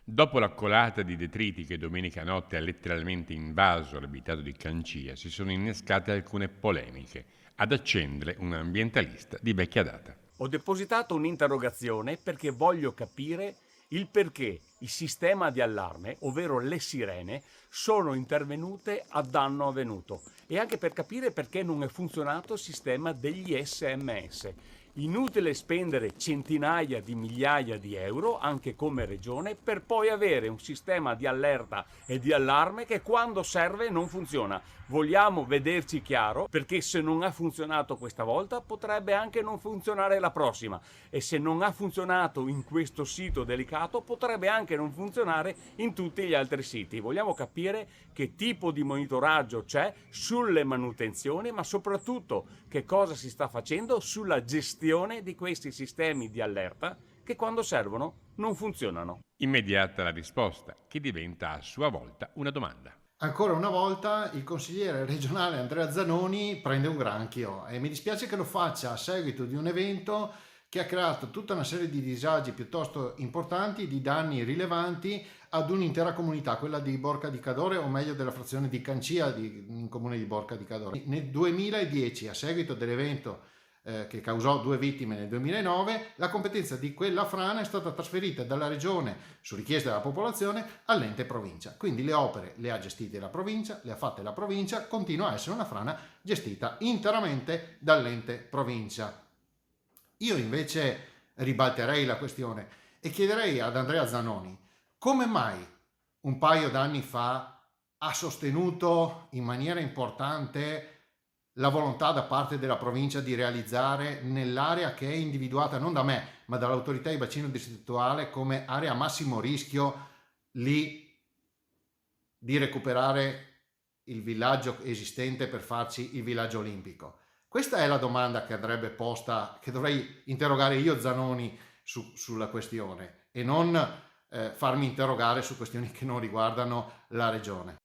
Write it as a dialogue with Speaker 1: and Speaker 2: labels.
Speaker 1: Dopo la colata di detriti che domenica notte ha letteralmente invaso l'abitato di Cancia, si sono innescate alcune polemiche. Ad accendere un ambientalista di vecchia data.
Speaker 2: Ho depositato un'interrogazione perché voglio capire il perché il sistema di allarme, ovvero le sirene, sono intervenute a danno avvenuto e anche per capire perché non è funzionato il sistema degli SMS. Inutile spendere centinaia di migliaia di euro, anche come regione, per poi avere un sistema di allerta e di allarme che quando serve non funziona. Vogliamo vederci chiaro, perché se non ha funzionato questa volta potrebbe anche non funzionare la prossima, e se non ha funzionato in questo sito delicato potrebbe anche non funzionare in tutti gli altri siti. Vogliamo capire che tipo di monitoraggio c'è sulle manutenzioni, ma soprattutto che cosa si sta facendo sulla gestione di questi sistemi di allerta che quando servono non funzionano.
Speaker 1: Immediata la risposta, che diventa a sua volta una domanda.
Speaker 3: Ancora una volta il consigliere regionale Andrea Zanoni prende un granchio e mi dispiace che lo faccia a seguito di un evento che ha creato tutta una serie di disagi piuttosto importanti, di danni rilevanti ad un'intera comunità, quella di Borca di Cadore, o meglio della frazione di Cancia in comune di Borca di Cadore. Nel 2010, a seguito dell'evento che causò 2 vittime nel 2009, la competenza di quella frana è stata trasferita dalla regione su richiesta della popolazione all'ente provincia. Quindi le opere le ha gestite la provincia, le ha fatte la provincia, continua a essere una frana gestita interamente dall'ente provincia. Io invece ribalterei la questione e chiederei ad Andrea Zanoni come mai un paio d'anni fa ha sostenuto in maniera importante la volontà da parte della provincia di realizzare nell'area che è individuata non da me ma dall'autorità di bacino distrettuale come area a massimo rischio lì di recuperare il villaggio esistente per farci il villaggio olimpico. Questa è la domanda che andrebbe posta, che dovrei interrogare io Zanoni sulla questione e non farmi interrogare su questioni che non riguardano la regione.